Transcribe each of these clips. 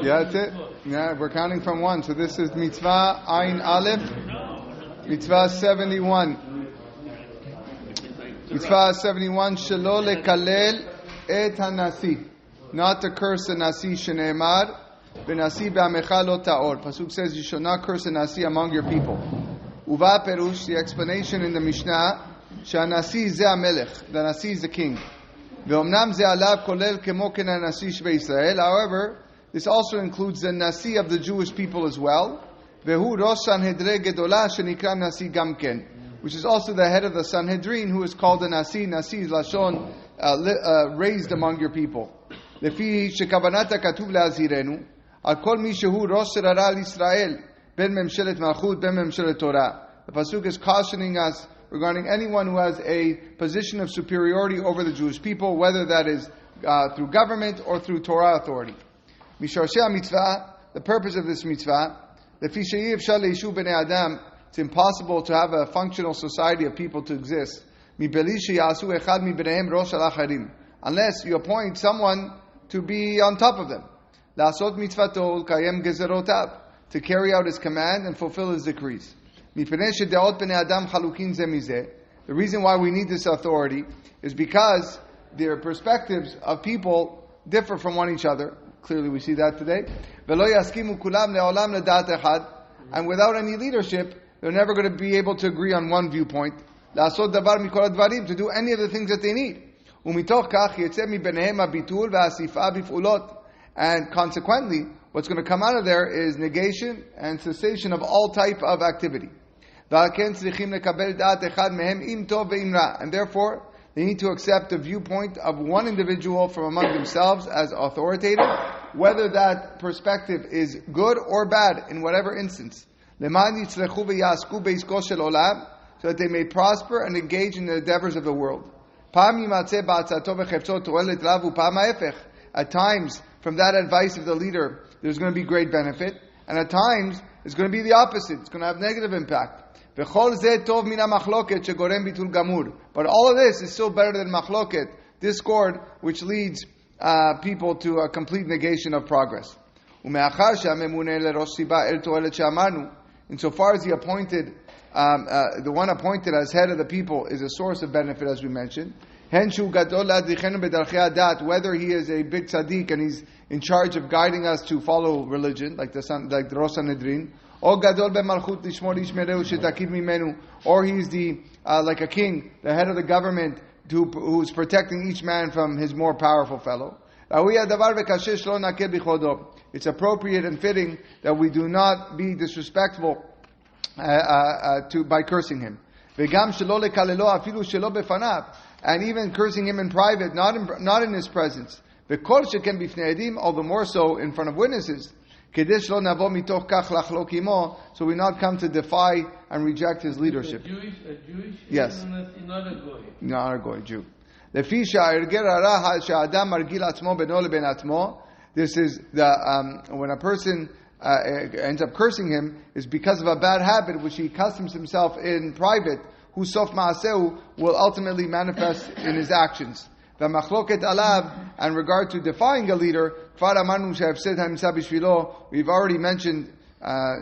Yeah, that's it. Yeah, we're counting from 1. So this is Mitzvah Ayin Aleph, Mitzvah 71. Mitzvah 71, Shelo lekalel et ha-nasi. Not to curse the Nasi, Shene'emar, V'nasi b'amecha lo ta'or. Pasuk says you shall not curse the Nasi among your people. Uva perush, the explanation in the Mishnah, Sha-nasi ze ha-melech, the Nasi is the king. Ve'omnam ze alav kolel kemo ken ha-nasi shve Yisrael. However, this also includes the Nasi of the Jewish people as well. Ve'hu rosh Sanhedre gedolah shenikra Nasi gamken, which is also the head of the Sanhedrin, who is called a Nasi. Nasi is Lashon, raised among your people. Lefi shekavanata katuv le'azirenu, al kol mi shehu rosh serara l'Yisrael, ben memshelet malchut, ben memshelet Torah. The Pasuk is cautioning us regarding anyone who has a position of superiority over the Jewish people, whether that is through government or through Torah authority. Misharshei mitzvah, the purpose of this mitzvah, lefi she'yi efshar le'yishuv bnei adam, it's impossible to have a functional society of people to exist, unless you appoint someone to be on top of them. To carry out his command and fulfill his decrees. The reason why we need this authority is because their perspectives of people differ from one each other. Clearly we see that today. And without any leadership, they're never going to be able to agree on one viewpoint. To do any of the things that they need. And consequently, what's going to come out of there is negation and cessation of all type of activity. And therefore, they need to accept the viewpoint of one individual from among themselves as authoritative, whether that perspective is good or bad in whatever instance. So that they may prosper and engage in the endeavors of the world. At times, from that advice of the leader, there's going to be great benefit, and at times, it's going to be the opposite. It's going to have negative impact. But all of this is still better than machloket, discord, which leads people to a complete negation of progress. Insofar as the appointed, the one appointed as head of the people is a source of benefit, as we mentioned. Whether he is a big tzaddik and he's in charge of guiding us to follow religion, like the Rosh Sanhedrin, or he's the like a king, the head of the government, who's protecting each man from his more powerful fellow. It's appropriate and fitting that we do not be disrespectful by cursing him. And even cursing him in private, not in his presence. All the more so in front of witnesses. So we not come to defy and reject his leadership. A Jewish? Yes. Not a goy. Not a goy, Jew. This is when a person ends up cursing him is because of a bad habit which he accustoms himself in private, whose sof ma'aseu will ultimately manifest in his actions. The machloket alav, and regard to defying a leader, we've already mentioned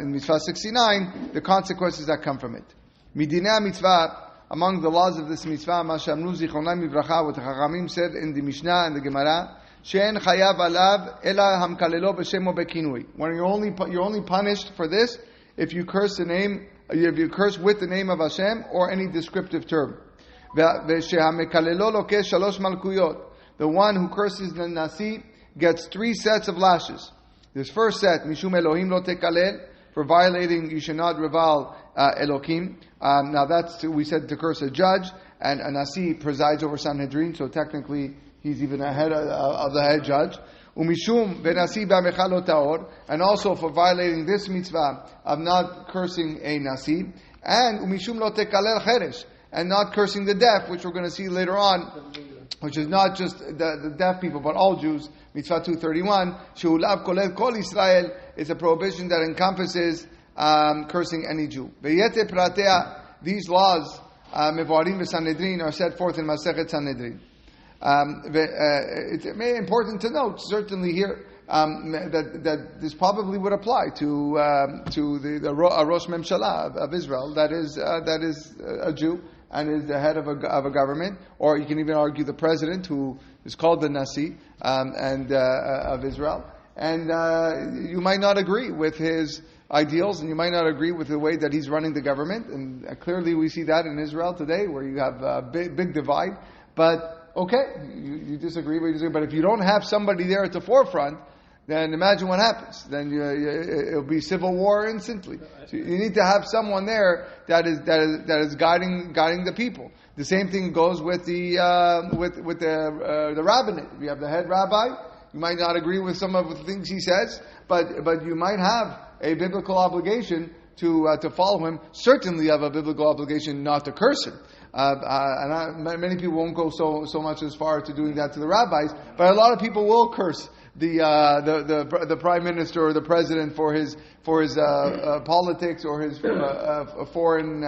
in Mitzvah 69 the consequences that come from it. Midinei mitzvah, among the laws of this mitzvah, Mashamnu Zichronam Mivracha, what the Chachamim said in the Mishnah and the Gemara, She'en chayav alav ela hamkalelo b'shemo bekinui. When you're only punished for this if you curse with the name of Hashem or any descriptive term. Ve'shehamekalelo lokeh shalosh malkuyot. The one who curses the Nasi gets 3 sets of lashes. This first set, mishum Elohim lo tekalel, for violating, you should not revile Elohim. Now that's, we said, to curse a judge, and a Nasi presides over Sanhedrin, so technically he's even ahead of the head judge. Umishum v'nasi b'amecha lo ta'or, and also for violating this mitzvah of not cursing a Nasi, and umishum lo tekalel cheresh, and not cursing the deaf, which we're going to see later on, which is not just the deaf people, but all Jews. Mitzvah 231, she'ulav kolel kol Israel, is a prohibition that encompasses cursing any Jew. Ve'yete pratea, these laws, mevarim v'Sanhedrin, are set forth in Masechet Sanhedrin. It's important to note, certainly here, that this probably would apply to the Rosh Memshala of Israel, that is a Jew and is the head of a government, or you can even argue the president, who is called the Nasi of Israel. And you might not agree with his ideals, and you might not agree with the way that he's running the government. And clearly, we see that in Israel today, where you have a big divide. But okay, you disagree, but if you don't have somebody there at the forefront, then imagine what happens. Then it'll be civil war instantly. So you need to have someone there that is guiding the people. The same thing goes with the rabbinate. If you have the head rabbi, you might not agree with some of the things he says, but you might have a biblical obligation to follow him. Certainly, you have a biblical obligation not to curse him. Many people won't go so much as far to doing that to the rabbis, but a lot of people will curse the prime minister or the president for his politics or his foreign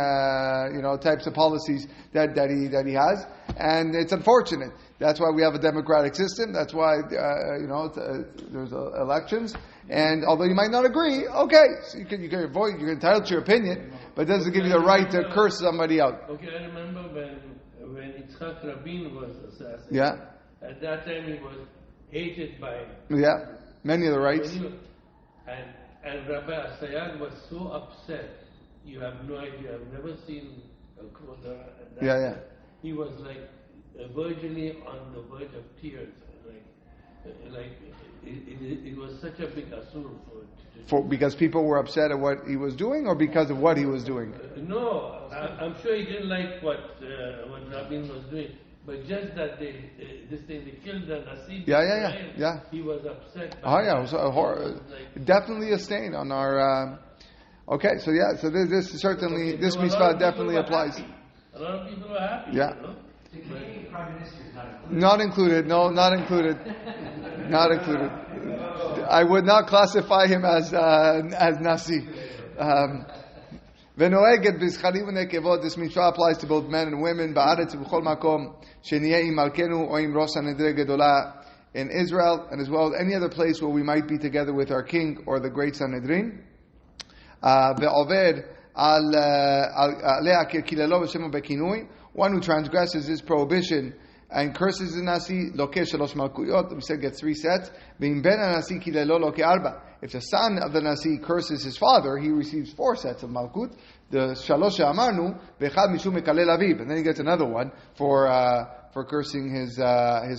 types of policies that he has, and it's unfortunate. That's why we have a democratic system. That's why there's elections. And although you might not agree, okay, so you can vote, you're entitled to your opinion, but it doesn't give you the right to curse somebody out. Okay, I remember when Yitzhak Rabin was assassinated. Yeah. At that time he was hated by many of the rights. And Rabbi Asayag was so upset. You have no idea. I've never seen a quote that. Yeah. He was like virginally on the verge of tears. It was such a big asur because people were upset at what he was doing, or because of what he was doing? No, I'm sure he didn't like what Rabin was doing, but just that they killed the Nasi. Yeah. He was upset. It was a horror. Definitely a stain on our. Okay, so this certainly this mitzvah definitely applies. A lot of people are happy. Yeah. The Canadian Prime Minister is not included. No, not included. Not included. I would not classify him as Nasi. V'noeget b'zcharim v'nekevot. This mitzvah applies to both men and women. Ba'aretz v'chol makom sheniyeh im malkenu o im rosh hanedre gedola, in Israel, and as well as any other place where we might be together with our king or the great Sanhedrin. Ve'oved alea kilelo v'shemo bekinui. One who transgresses this prohibition and curses the Nasi, loke shalosh malkuyot, we said gets 3 sets. Ve'im ben Nasi kilelo loke arba. If the son of the Nasi curses his father, he receives 4 sets of malkut. The shalosh amarnu ve'chad mishum mekalel aviv, and then he gets another one for cursing his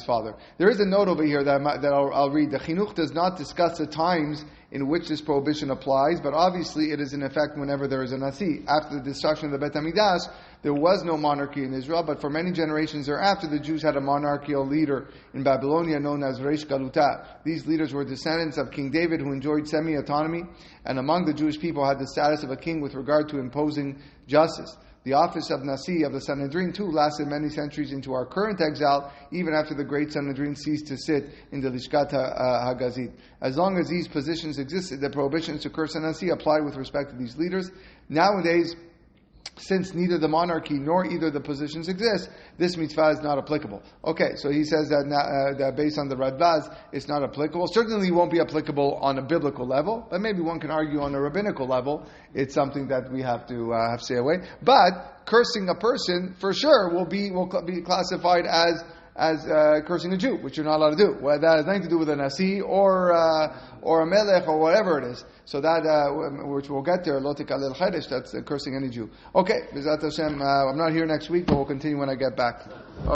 father. There is a note over here that I'll read. The Chinuch does not discuss the times in which this prohibition applies, but obviously it is in effect whenever there is a Nasi. After the destruction of the Bet HaMikdash, there was no monarchy in Israel, but for many generations thereafter, the Jews had a monarchical leader in Babylonia known as Reish Galuta. These leaders were descendants of King David, who enjoyed semi-autonomy, and among the Jewish people had the status of a king with regard to imposing justice. The office of Nasi of the Sanhedrin too lasted many centuries into our current exile, even after the great Sanhedrin ceased to sit in the Lishkat HaGazit. As long as these positions existed, the prohibitions to curse a Nasi applied with respect to these leaders. Nowadays, since neither the monarchy nor either the positions exist, this mitzvah is not applicable. Okay, so he says that based on the Radbaz, it's not applicable. Certainly, it won't be applicable on a biblical level, but maybe one can argue on a rabbinical level. It's something that we have to stay away. But cursing a person, for sure, will be classified as cursing a Jew, which you're not allowed to do. Well, that has nothing to do with a Nasi or a Melech or whatever it is. So that, which we'll get there, Lo Tekalel Chedesh, that's cursing any Jew. Okay, B'ezrat Hashem, I'm not here next week, but we'll continue when I get back.